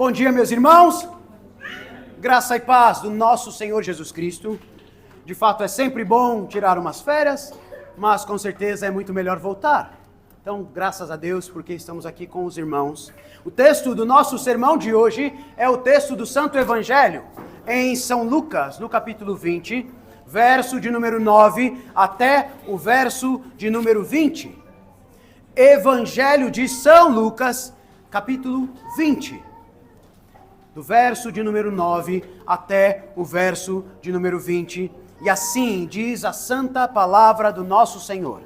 Bom dia, meus irmãos. Graça e paz do nosso Senhor Jesus Cristo. De fato, é sempre bom tirar umas férias, mas com certeza é muito melhor voltar. Então, graças a Deus, porque estamos aqui com os irmãos. O texto do nosso sermão de hoje é o texto do Santo Evangelho, em São Lucas, no capítulo 20, verso de número 9 até o verso de número 20. Evangelho de São Lucas, capítulo 20. Do verso de número 9 até o verso de número 20. E assim diz a santa palavra do nosso Senhor.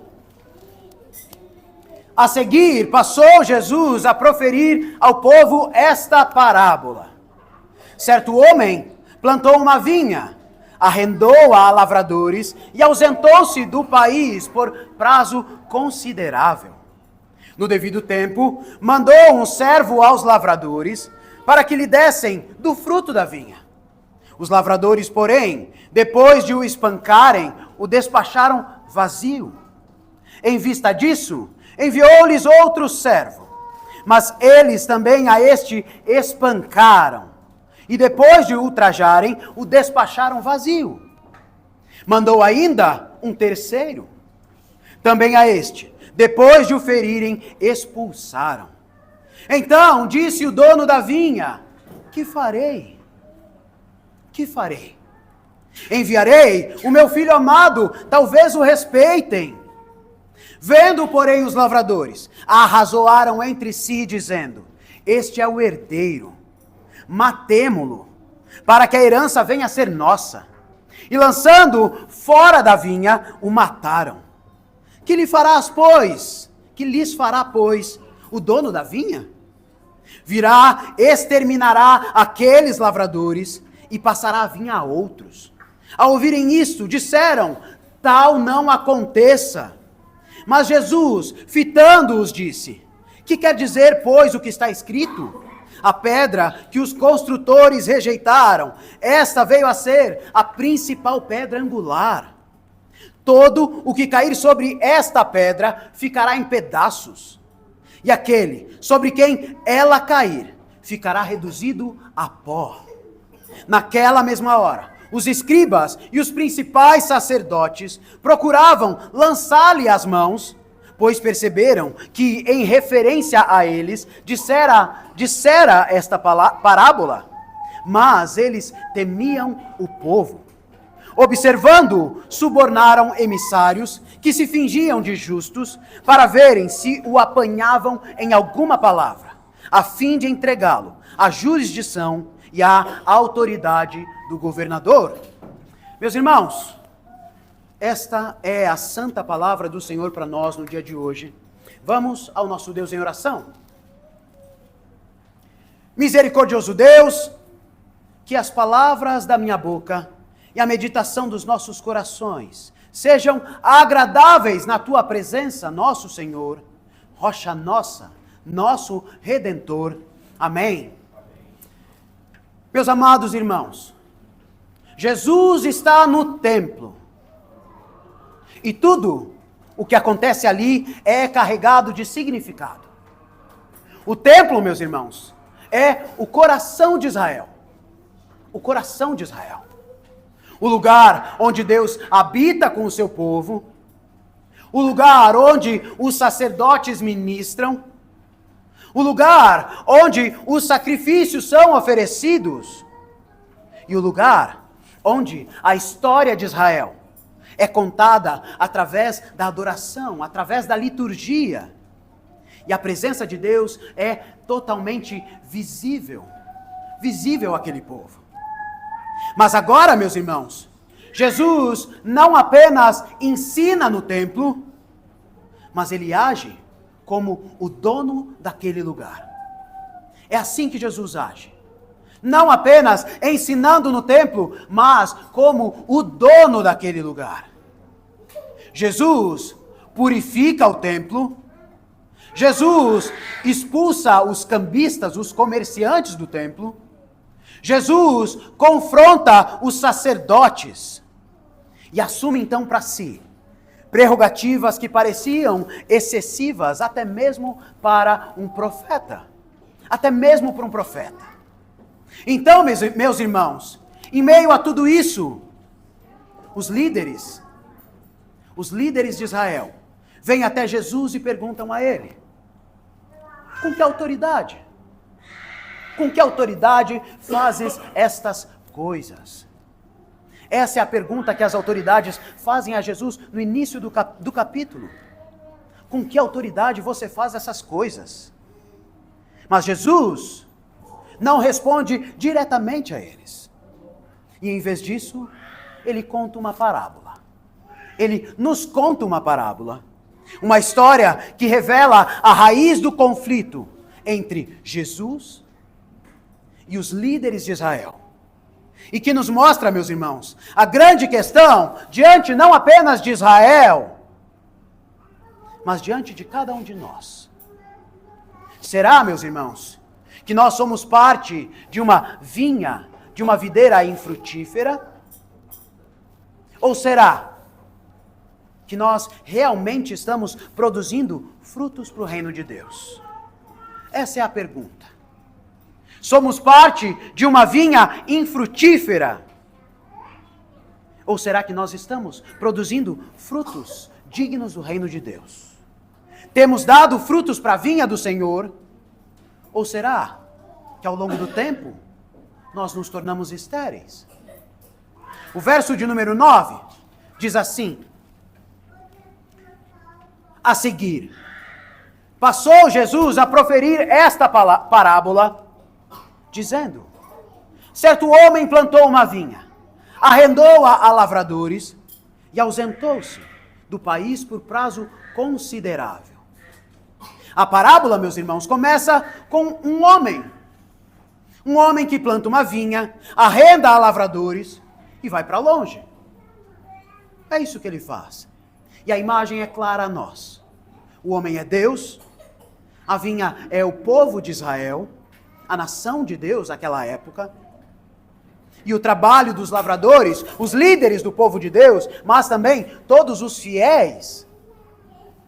A seguir, passou Jesus a proferir ao povo esta parábola. Certo homem plantou uma vinha, arrendou-a a lavradores e ausentou-se do país por prazo considerável. No devido tempo, mandou um servo aos lavradores para que lhe dessem do fruto da vinha. Os lavradores, porém, depois de o espancarem, o despacharam vazio. Em vista disso, enviou-lhes outro servo, mas eles também a este espancaram, e depois de o ultrajarem, o despacharam vazio. Mandou ainda um terceiro, também a este, depois de o ferirem, expulsaram. Então disse o dono da vinha: que farei? Que farei? Enviarei o meu filho amado, talvez o respeitem. Vendo, porém, os lavradores, arrazoaram entre si, dizendo: este é o herdeiro, matemo-lo, para que a herança venha a ser nossa. E lançando fora da vinha, o mataram. Que lhe farás, pois? Que lhes fará, pois, o dono da vinha? Virá, exterminará aqueles lavradores e passará a vinha a outros. Ao ouvirem isto, disseram: tal não aconteça. Mas Jesus, fitando-os, disse: que quer dizer, pois, o que está escrito? A pedra que os construtores rejeitaram, esta veio a ser a principal pedra angular. Todo o que cair sobre esta pedra ficará em pedaços, e aquele sobre quem ela cair ficará reduzido a pó. Naquela mesma hora, os escribas e os principais sacerdotes procuravam lançar-lhe as mãos, pois perceberam que, em referência a eles, dissera esta parábola, mas eles temiam o povo. Observando, subornaram emissários que se fingiam de justos para verem se o apanhavam em alguma palavra, a fim de entregá-lo à jurisdição e à autoridade do governador. Meus irmãos, esta é a santa palavra do Senhor para nós no dia de hoje. Vamos ao nosso Deus em oração. Misericordioso Deus, que as palavras da minha boca e a meditação dos nossos corações sejam agradáveis na tua presença, nosso Senhor, rocha nossa, nosso Redentor. Amém. Meus amados irmãos, Jesus está no templo e tudo o que acontece ali é carregado de significado. O templo, meus irmãos, é o coração de Israel. O coração de Israel. O lugar onde Deus habita com o seu povo, o lugar onde os sacerdotes ministram, o lugar onde os sacrifícios são oferecidos, e o lugar onde a história de Israel é contada através da adoração, através da liturgia, e a presença de Deus é totalmente visível àquele povo. Mas agora, meus irmãos, Jesus não apenas ensina no templo, mas ele age como o dono daquele lugar. É assim que Jesus age. Não apenas ensinando no templo, mas como o dono daquele lugar. Jesus purifica o templo. Jesus expulsa os cambistas, os comerciantes do templo. Jesus confronta os sacerdotes e assume então para si prerrogativas que pareciam excessivas até mesmo para um profeta. Até mesmo para um profeta. Então, meus irmãos, em meio a tudo isso, os líderes de Israel, vêm até Jesus e perguntam a ele: com que autoridade? Com que autoridade fazes estas coisas? Essa é a pergunta que as autoridades fazem a Jesus no início do capítulo. Com que autoridade você faz essas coisas? Mas Jesus não responde diretamente a eles. E em vez disso, ele conta uma parábola. Ele nos conta uma parábola. Uma história que revela a raiz do conflito entre Jesus e os líderes de Israel. E que nos mostra, meus irmãos, a grande questão diante não apenas de Israel, mas diante de cada um de nós. Será, meus irmãos, que nós somos parte de uma vinha, de uma videira infrutífera? Ou será que nós realmente estamos produzindo frutos para o reino de Deus? Essa é a pergunta. Somos parte de uma vinha infrutífera? Ou será que nós estamos produzindo frutos dignos do reino de Deus? Temos dado frutos para a vinha do Senhor? Ou será que ao longo do tempo nós nos tornamos estéreis? O verso de número 9 diz assim: a seguir, passou Jesus a proferir esta parábola, dizendo: certo homem plantou uma vinha, arrendou-a a lavradores e ausentou-se do país por prazo considerável. A parábola, meus irmãos, começa com um homem que planta uma vinha, arrenda a lavradores e vai para longe. É isso que ele faz. E a imagem é clara a nós. O homem é Deus, a vinha é o povo de Israel, a nação de Deus naquela época. E o trabalho dos lavradores, os líderes do povo de Deus, mas também todos os fiéis,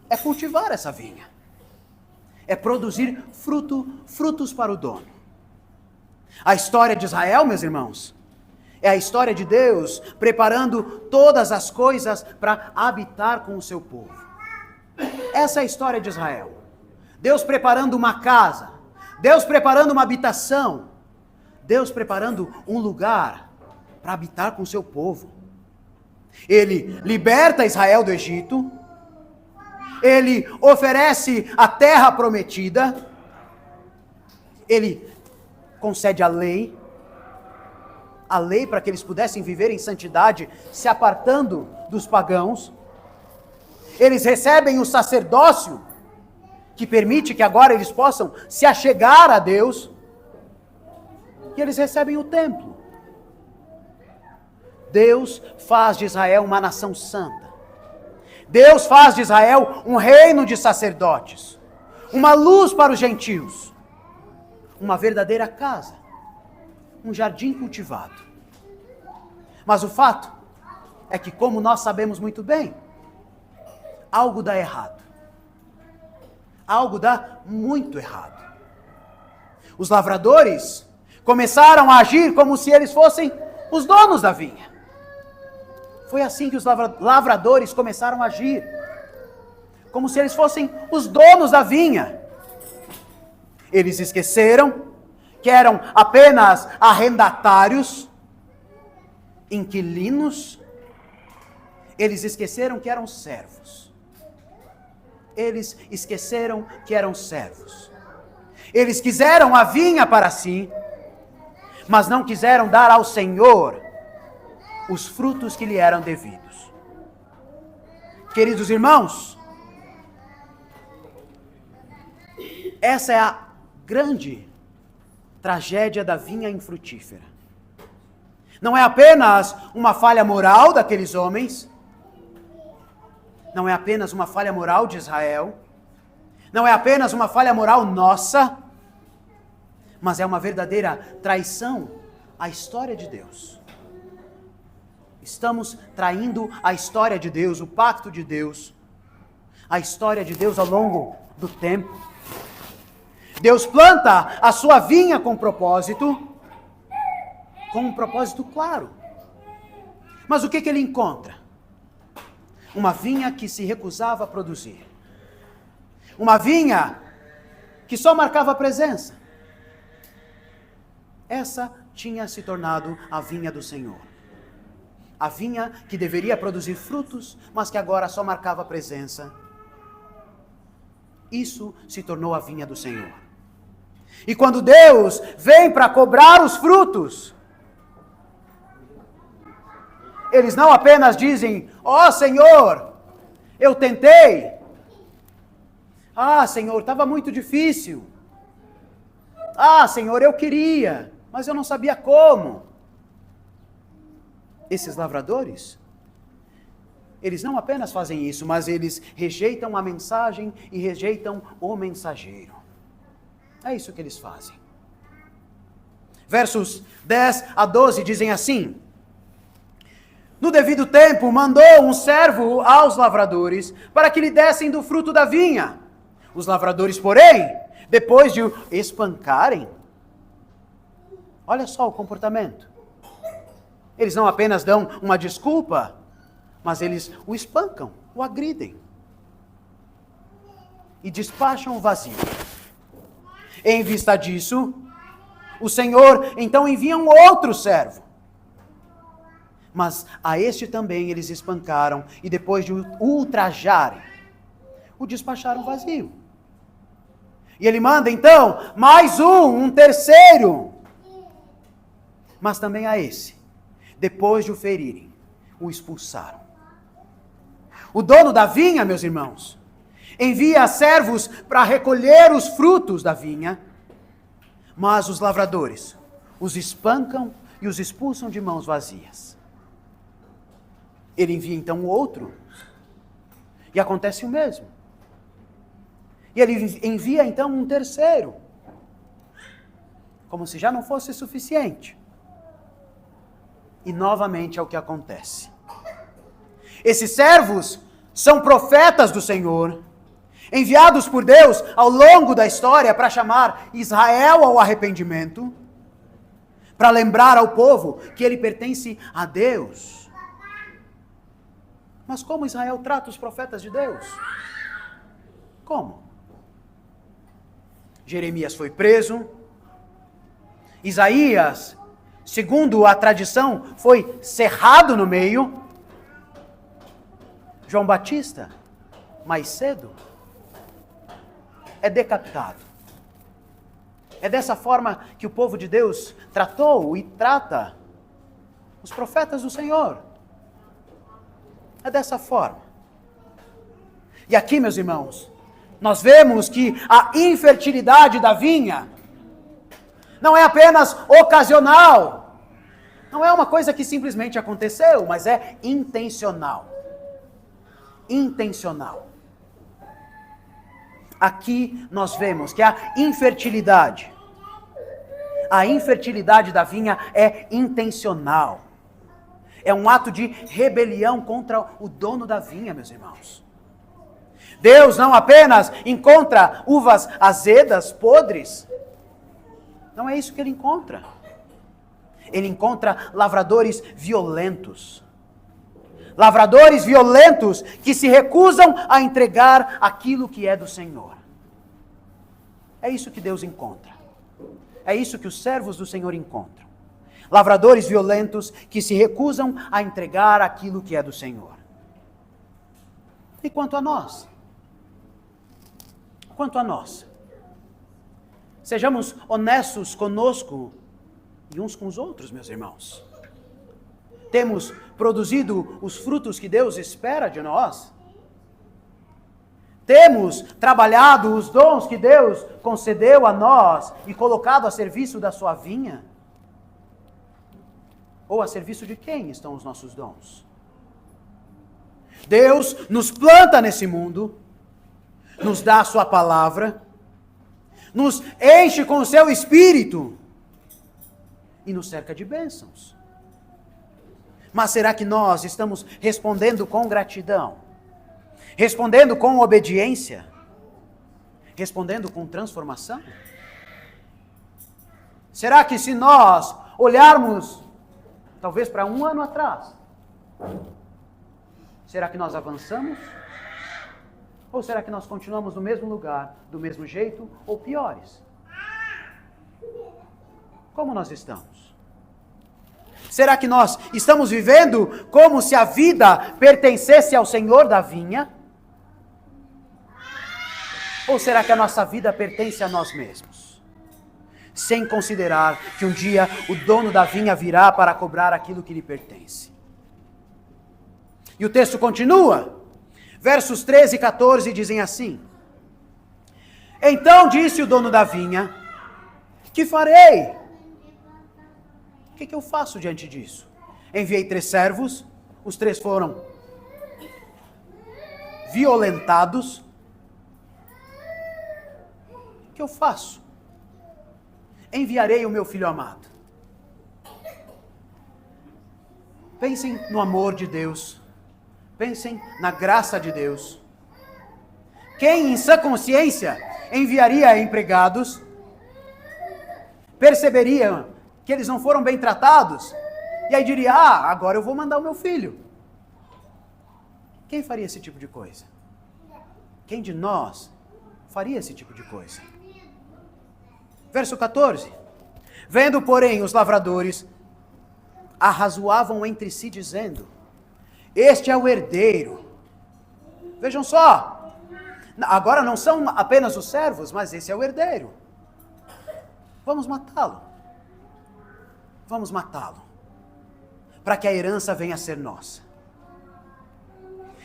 é cultivar essa vinha. É produzir frutos para o dono. A história de Israel, meus irmãos, é a história de Deus preparando todas as coisas para habitar com o seu povo. Essa é a história de Israel. Deus preparando uma casa, Deus preparando uma habitação, Deus preparando um lugar para habitar com o seu povo. Ele liberta Israel do Egito, ele oferece a terra prometida, ele concede a lei para que eles pudessem viver em santidade, se apartando dos pagãos. Eles recebem o sacerdócio, que permite que agora eles possam se achegar a Deus. E eles recebem o templo. Deus faz de Israel uma nação santa. Deus faz de Israel um reino de sacerdotes. Uma luz para os gentios. Uma verdadeira casa. Um jardim cultivado. Mas o fato é que, como nós sabemos muito bem, algo dá errado. Algo dá muito errado. Os lavradores começaram a agir como se eles fossem os donos da vinha. Foi assim que os lavradores começaram a agir. Como se eles fossem os donos da vinha. Eles esqueceram que eram apenas arrendatários, inquilinos. Eles esqueceram que eram servos. Eles esqueceram que eram servos. Eles quiseram a vinha para si, mas não quiseram dar ao Senhor os frutos que lhe eram devidos. Queridos irmãos, essa é a grande tragédia da vinha infrutífera. Não é apenas uma falha moral daqueles homens, não é apenas uma falha moral de Israel, não é apenas uma falha moral nossa, mas é uma verdadeira traição à história de Deus. Estamos traindo a história de Deus, o pacto de Deus, a história de Deus ao longo do tempo. Deus planta a sua vinha com propósito, com um propósito claro. Mas o que ele encontra? Uma vinha que se recusava a produzir. Uma vinha que só marcava a presença. Essa tinha se tornado a vinha do Senhor. A vinha que deveria produzir frutos, mas que agora só marcava a presença. Isso se tornou a vinha do Senhor. E quando Deus vem para cobrar os frutos, eles não apenas dizem: ó Senhor, eu tentei. Ah, Senhor, estava muito difícil. Ah, Senhor, eu queria, mas eu não sabia como. Esses lavradores, eles não apenas fazem isso, mas eles rejeitam a mensagem e rejeitam o mensageiro. É isso que eles fazem. Versos 10 a 12 dizem assim: no devido tempo mandou um servo aos lavradores para que lhe dessem do fruto da vinha. Os lavradores, porém, depois de o espancarem, olha só o comportamento. Eles não apenas dão uma desculpa, mas eles o espancam, o agridem. E despacham o vazio. Em vista disso, o Senhor então envia um outro servo. Mas a este também eles espancaram e depois de o ultrajarem, o despacharam vazio. E ele manda então mais um terceiro. Mas também a esse, depois de o ferirem, o expulsaram. O dono da vinha, meus irmãos, envia servos para recolher os frutos da vinha, mas os lavradores os espancam e os expulsam de mãos vazias. Ele envia então outro, e acontece o mesmo. E ele envia então um terceiro, como se já não fosse suficiente. E novamente é o que acontece. Esses servos são profetas do Senhor, enviados por Deus ao longo da história para chamar Israel ao arrependimento, para lembrar ao povo que ele pertence a Deus. Mas como Israel trata os profetas de Deus? Como? Jeremias foi preso, Isaías, segundo a tradição, foi cerrado no meio. João Batista, mais cedo, é decapitado. É dessa forma que o povo de Deus tratou e trata os profetas do Senhor. É dessa forma. E aqui, meus irmãos, nós vemos que a infertilidade da vinha não é apenas ocasional. Não é uma coisa que simplesmente aconteceu, mas é intencional. Intencional. Aqui nós vemos que a infertilidade da vinha é intencional. É um ato de rebelião contra o dono da vinha, meus irmãos. Deus não apenas encontra uvas azedas, podres. Não é isso que ele encontra. Ele encontra lavradores violentos. Lavradores violentos que se recusam a entregar aquilo que é do Senhor. É isso que Deus encontra. É isso que os servos do Senhor encontram. Lavradores violentos que se recusam a entregar aquilo que é do Senhor. E quanto a nós? Quanto a nós? Sejamos honestos conosco e uns com os outros, meus irmãos. Temos produzido os frutos que Deus espera de nós? Temos trabalhado os dons que Deus concedeu a nós e colocado a serviço da sua vinha? Ou a serviço de quem estão os nossos dons? Deus nos planta nesse mundo, nos dá a sua palavra, nos enche com o seu espírito e nos cerca de bênçãos. Mas será que nós estamos respondendo com gratidão? Respondendo com obediência? Respondendo com transformação? Será que se nós olharmos, talvez para um ano atrás, será que nós avançamos? Ou será que nós continuamos no mesmo lugar, do mesmo jeito, ou piores? Como nós estamos? Será que nós estamos vivendo como se a vida pertencesse ao Senhor da vinha? Ou será que a nossa vida pertence a nós mesmos? Sem considerar que um dia o dono da vinha virá para cobrar aquilo que lhe pertence. E o texto continua. Versos 13 e 14 dizem assim: Então disse o dono da vinha: Que farei? O que eu faço diante disso? Enviei 3 servos, os 3 foram violentados. O que eu faço? Enviarei o meu filho amado. Pensem no amor de Deus. Pensem na graça de Deus. Quem em sã consciência enviaria empregados, perceberia que eles não foram bem tratados, e aí diria: agora eu vou mandar o meu filho. Quem faria esse tipo de coisa? Quem de nós faria esse tipo de coisa? Verso 14. Vendo, porém, os lavradores, arrazoavam entre si, dizendo: Este é o herdeiro. Vejam só, agora não são apenas os servos, mas esse é o herdeiro. Vamos matá-lo. Vamos matá-lo, para que a herança venha a ser nossa.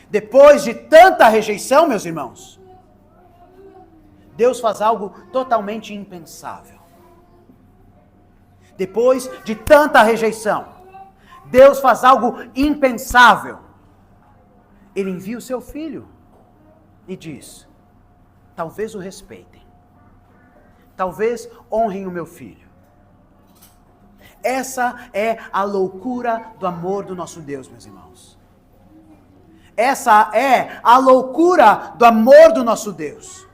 Depois de tanta rejeição, meus irmãos, Deus faz algo totalmente impensável. Depois de tanta rejeição, Deus faz algo impensável. Ele envia o seu filho e diz: talvez o respeitem. Talvez honrem o meu filho. Essa é a loucura do amor do nosso Deus, meus irmãos. Essa é a loucura do amor do nosso Deus.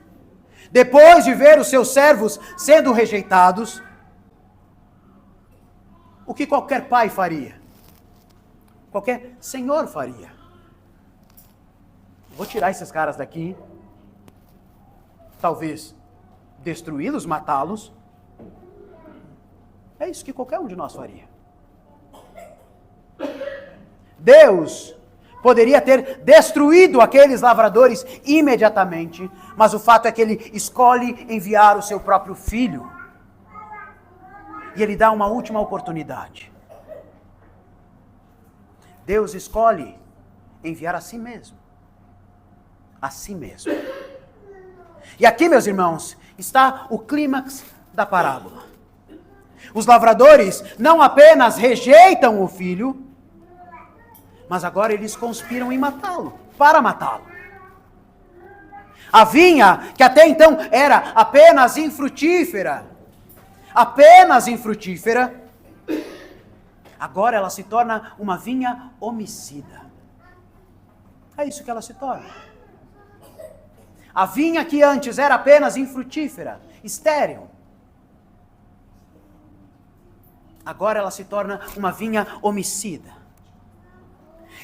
Depois de ver os seus servos sendo rejeitados, o que qualquer pai faria? Qualquer senhor faria. Vou tirar esses caras daqui. Talvez destruí-los, matá-los. É isso que qualquer um de nós faria. Deus poderia ter destruído aqueles lavradores imediatamente, mas o fato é que ele escolhe enviar o seu próprio filho. E ele dá uma última oportunidade. Deus escolhe enviar a si mesmo. A si mesmo. E aqui, meus irmãos, está o clímax da parábola. Os lavradores não apenas rejeitam o filho, mas agora eles conspiram em matá-lo, para matá-lo. A vinha, que até então era apenas infrutífera, agora ela se torna uma vinha homicida. É isso que ela se torna. A vinha que antes era apenas infrutífera, estéril, agora ela se torna uma vinha homicida.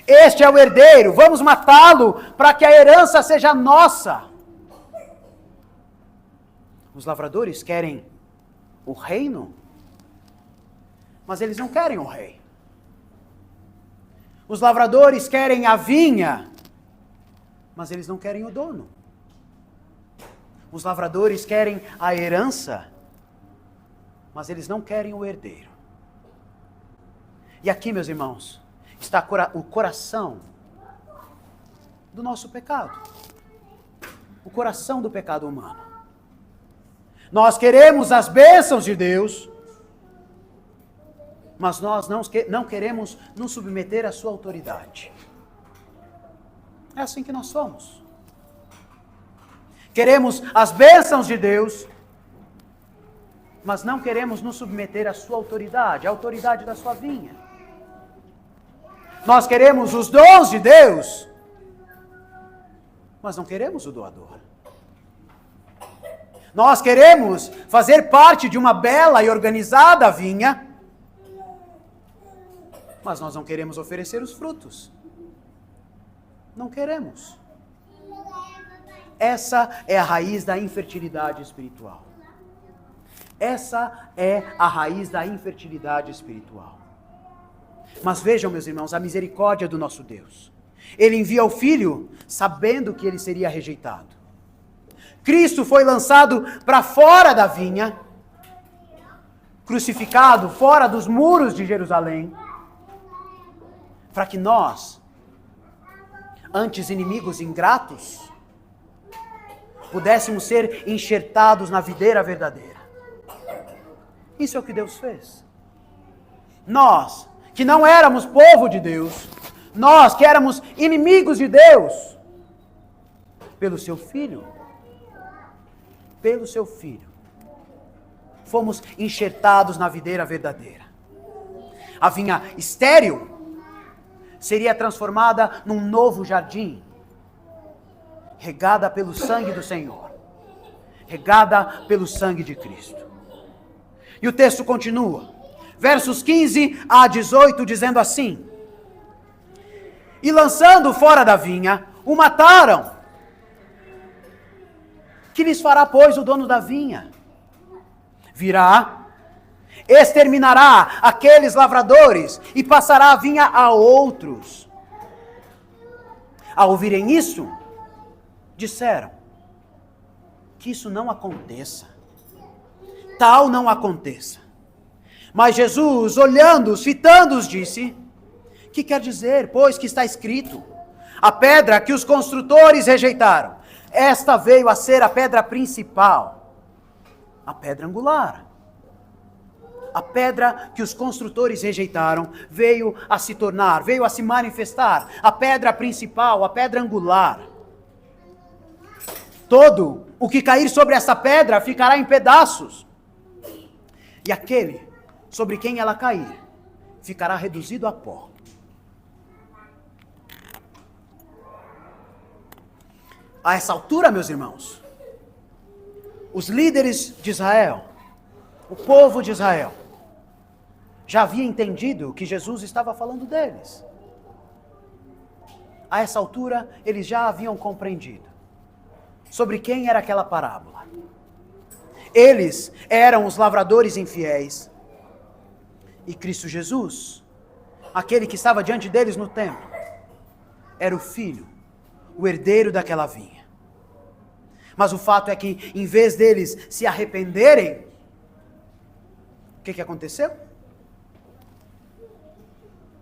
Este é o herdeiro, vamos matá-lo para que a herança seja nossa. Os lavradores querem o reino, mas eles não querem o rei. Os lavradores querem a vinha, mas eles não querem o dono. Os lavradores querem a herança, mas eles não querem o herdeiro. E aqui, meus irmãos, está o coração do nosso pecado. O coração do pecado humano. Nós queremos as bênçãos de Deus, mas nós não queremos nos submeter à sua autoridade. É assim que nós somos. Queremos as bênçãos de Deus, mas não queremos nos submeter à sua autoridade, à autoridade da sua vinha. Nós queremos os dons de Deus, mas não queremos o doador. Nós queremos fazer parte de uma bela e organizada vinha, mas nós não queremos oferecer os frutos. Não queremos. Essa é a raiz da infertilidade espiritual. Essa é a raiz da infertilidade espiritual. Mas vejam, meus irmãos, a misericórdia do nosso Deus. Ele envia o Filho sabendo que ele seria rejeitado. Cristo foi lançado para fora da vinha, crucificado fora dos muros de Jerusalém, para que nós, antes inimigos ingratos, pudéssemos ser enxertados na videira verdadeira. Isso é o que Deus fez. Nós, que não éramos povo de Deus, nós que éramos inimigos de Deus, pelo seu Filho, fomos enxertados na videira verdadeira. A vinha estéril seria transformada num novo jardim, regada pelo sangue do Senhor, regada pelo sangue de Cristo. E o texto continua, versos 15 a 18, dizendo assim: e lançando fora da vinha, o mataram. Que lhes fará, pois, o dono da vinha? Virá, exterminará aqueles lavradores e passará a vinha a outros. Ao ouvirem isso, disseram: que isso não aconteça. Tal não aconteça. Mas Jesus, olhando-os, fitando-os, disse: que quer dizer, pois, que está escrito? A pedra que os construtores rejeitaram, esta veio a ser a pedra principal, a pedra angular. A pedra que os construtores rejeitaram veio a se tornar, veio a se manifestar, a pedra principal, a pedra angular. Todo o que cair sobre essa pedra ficará em pedaços, e aquele sobre quem ela cair ficará reduzido a pó. A essa altura, meus irmãos, os líderes de Israel, o povo de Israel, já havia entendido que Jesus estava falando deles. A essa altura, eles já haviam compreendido sobre quem era aquela parábola. Eles eram os lavradores infiéis, e Cristo Jesus, aquele que estava diante deles no templo, era o Filho, o herdeiro daquela vinha. Mas o fato é que, em vez deles se arrependerem, o que aconteceu?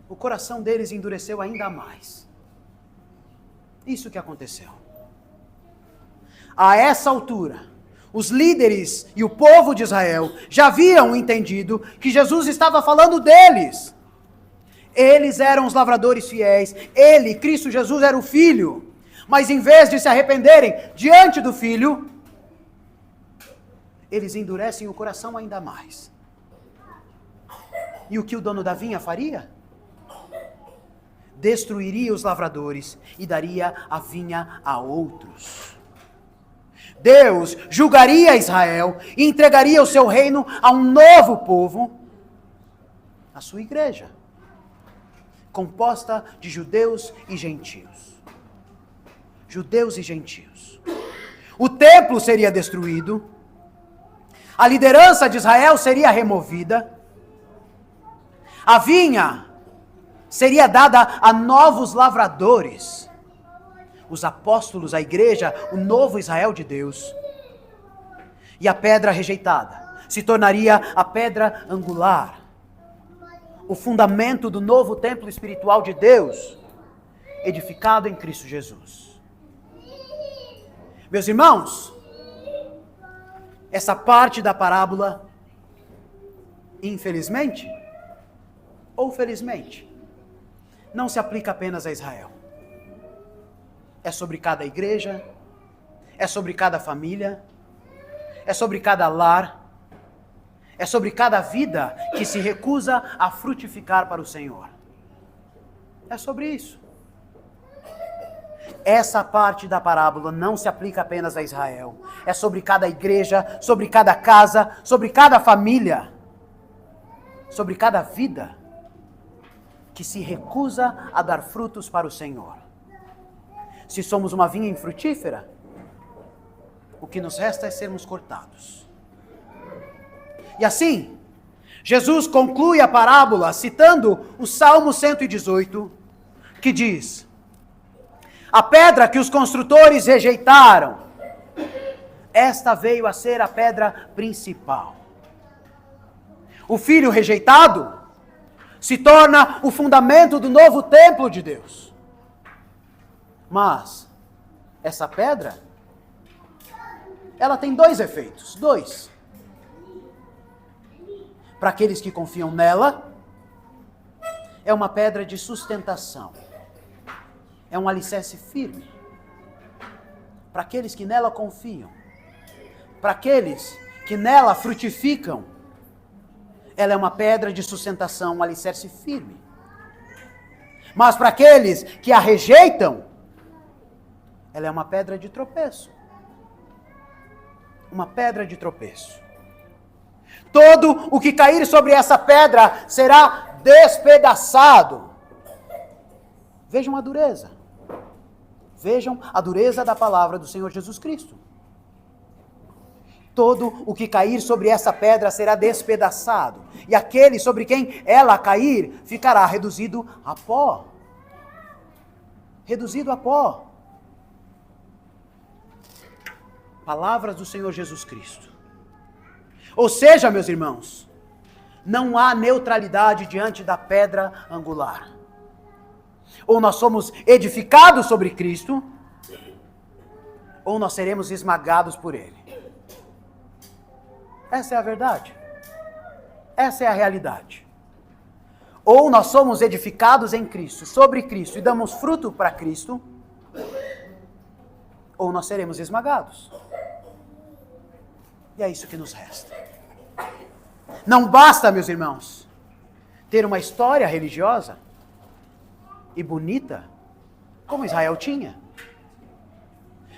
O coração deles endureceu ainda mais. Isso que aconteceu. A essa altura, os líderes e o povo de Israel já haviam entendido que Jesus estava falando deles. Eles eram os lavradores fiéis. Ele, Cristo Jesus, era o Filho. Mas em vez de se arrependerem diante do Filho, eles endurecem o coração ainda mais. E o que o dono da vinha faria? Destruiria os lavradores e daria a vinha a outros. Deus julgaria Israel e entregaria o seu reino a um novo povo, a sua igreja, composta de judeus e gentios. Judeus e gentios. O templo seria destruído, a liderança de Israel seria removida, a vinha seria dada a novos lavradores, os apóstolos, a igreja, o novo Israel de Deus, e a pedra rejeitada se tornaria a pedra angular, o fundamento do novo templo espiritual de Deus, edificado em Cristo Jesus. Meus irmãos, essa parte da parábola, infelizmente, ou felizmente, não se aplica apenas a Israel. É sobre cada igreja, é sobre cada família, é sobre cada lar, é sobre cada vida que se recusa a frutificar para o Senhor. É sobre isso. Essa parte da parábola não se aplica apenas a Israel. É sobre cada igreja, sobre cada casa, sobre cada família, sobre cada vida. que se recusa a dar frutos para o Senhor. Se somos uma vinha infrutífera, o que nos resta é sermos cortados. E assim, Jesus conclui a parábola citando o Salmo 118, que diz: a pedra que os construtores rejeitaram, esta veio a ser a pedra principal. O filho rejeitado se torna o fundamento do novo templo de Deus. Mas essa pedra, ela tem dois efeitos. Dois. Para aqueles que confiam nela, é uma pedra de sustentação. É um alicerce firme. Para aqueles que nela confiam, para aqueles que nela frutificam, ela é uma pedra de sustentação, um alicerce firme. Mas para aqueles que a rejeitam, ela é uma pedra de tropeço. Uma pedra de tropeço. Todo o que cair sobre essa pedra será despedaçado. Vejam a dureza. Vejam a dureza da palavra do Senhor Jesus Cristo. Todo o que cair sobre essa pedra será despedaçado. E aquele sobre quem ela cair ficará reduzido a pó. Reduzido a pó. Palavras do Senhor Jesus Cristo. Ou seja, meus irmãos, não há neutralidade diante da pedra angular. Ou nós somos edificados sobre Cristo, ou nós seremos esmagados por Ele. Essa é a verdade. Essa é a realidade. Ou nós somos edificados em Cristo, sobre Cristo, e damos fruto para Cristo, ou nós seremos esmagados. E é isso que nos resta. Não basta, meus irmãos, ter uma história religiosa e bonita, como Israel tinha.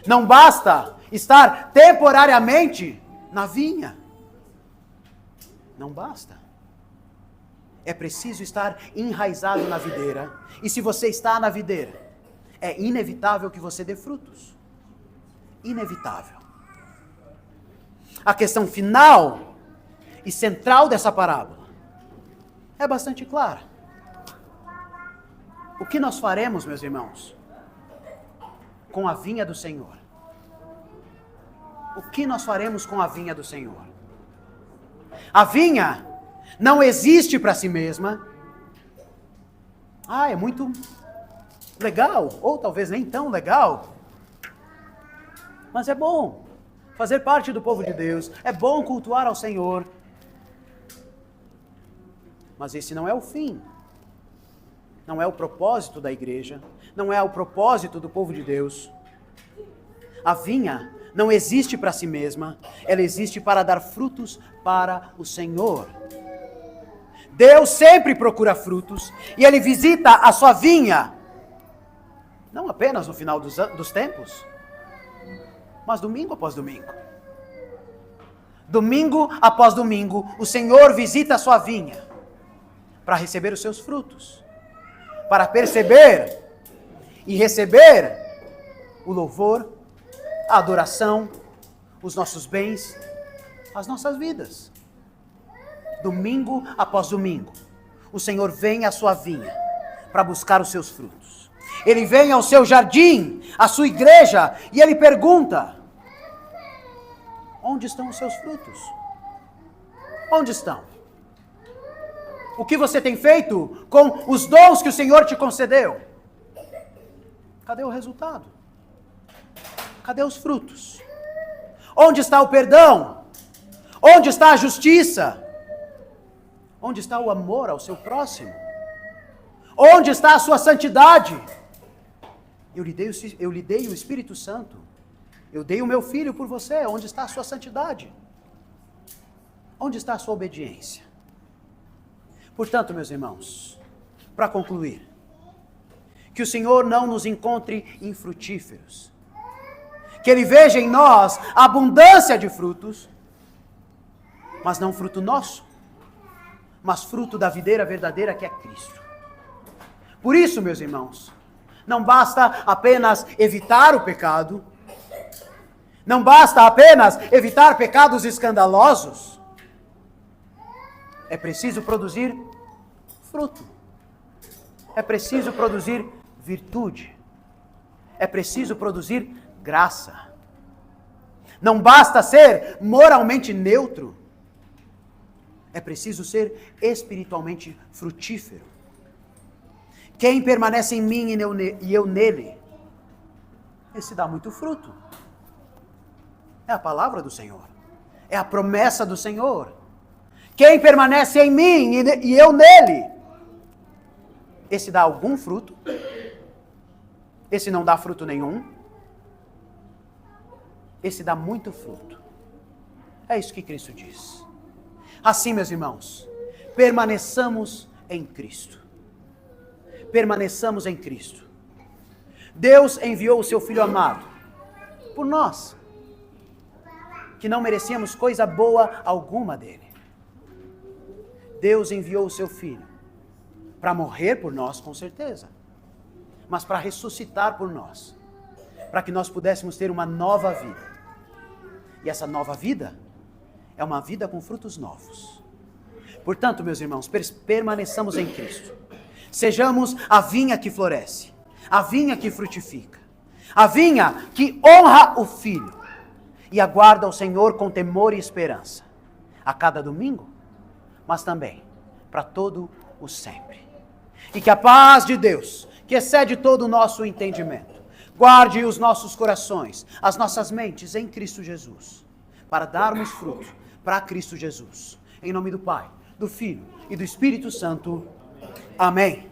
Não basta estar temporariamente na vinha. Não basta. É preciso estar enraizado na videira. E se você está na videira, é inevitável que você dê frutos. Inevitável. A questão final e central dessa parábola é bastante clara. O que nós faremos, meus irmãos, com a vinha do Senhor? O que nós faremos com a vinha do Senhor? A vinha não existe para si mesma. É muito legal, ou talvez nem tão legal. Mas é bom fazer parte do povo de Deus. É bom cultuar ao Senhor. Mas esse não é o fim. Não é o propósito da igreja. Não é o propósito do povo de Deus. A vinha não existe para si mesma. Ela existe para dar frutos para o Senhor. Deus sempre procura frutos. E Ele visita a sua vinha. Não apenas no final dos tempos, mas domingo após domingo. Domingo após domingo, o Senhor visita a sua vinha para receber os seus frutos, para perceber e receber o louvor, a adoração, os nossos bens, as nossas vidas. Domingo após domingo, o Senhor vem à sua vinha para buscar os seus frutos. Ele vem ao seu jardim, à sua igreja, e Ele pergunta: onde estão os seus frutos? Onde estão? O que você tem feito com os dons que o Senhor te concedeu? Cadê o resultado? Cadê os frutos? Onde está o perdão? Onde está a justiça? Onde está o amor ao seu próximo? Onde está a sua santidade? Eu lhe dei o Espírito Santo. Eu dei o meu filho por você. Onde está a sua santidade? Onde está a sua obediência? Portanto, meus irmãos, para concluir, que o Senhor não nos encontre infrutíferos. Que Ele veja em nós a abundância de frutos, mas não fruto nosso, mas fruto da videira verdadeira que é Cristo. Por isso, meus irmãos, não basta apenas evitar o pecado, não basta apenas evitar pecados escandalosos, é preciso produzir fruto, é preciso produzir virtude, é preciso produzir graça. Não basta ser moralmente neutro, é preciso ser espiritualmente frutífero. Quem permanece em mim e eu nele, esse dá muito fruto. É a palavra do Senhor, é a promessa do Senhor. Quem permanece em mim e eu nele, esse dá algum fruto, esse não dá fruto nenhum, esse dá muito fruto. É isso que Cristo diz. Assim, meus irmãos, permaneçamos em Cristo. Permaneçamos em Cristo. Deus enviou o seu Filho amado por nós, que não merecíamos coisa boa alguma dele. Deus enviou o seu Filho para morrer por nós, com certeza, mas para ressuscitar por nós, para que nós pudéssemos ter uma nova vida. E essa nova vida é uma vida com frutos novos. Portanto, meus irmãos, permaneçamos em Cristo. Sejamos a vinha que floresce, a vinha que frutifica, a vinha que honra o Filho e aguarda o Senhor com temor e esperança, a cada domingo, mas também para todo o sempre. E que a paz de Deus, que excede todo o nosso entendimento, guarde os nossos corações, as nossas mentes em Cristo Jesus, para darmos fruto para Cristo Jesus. Em nome do Pai, do Filho e do Espírito Santo. Amém.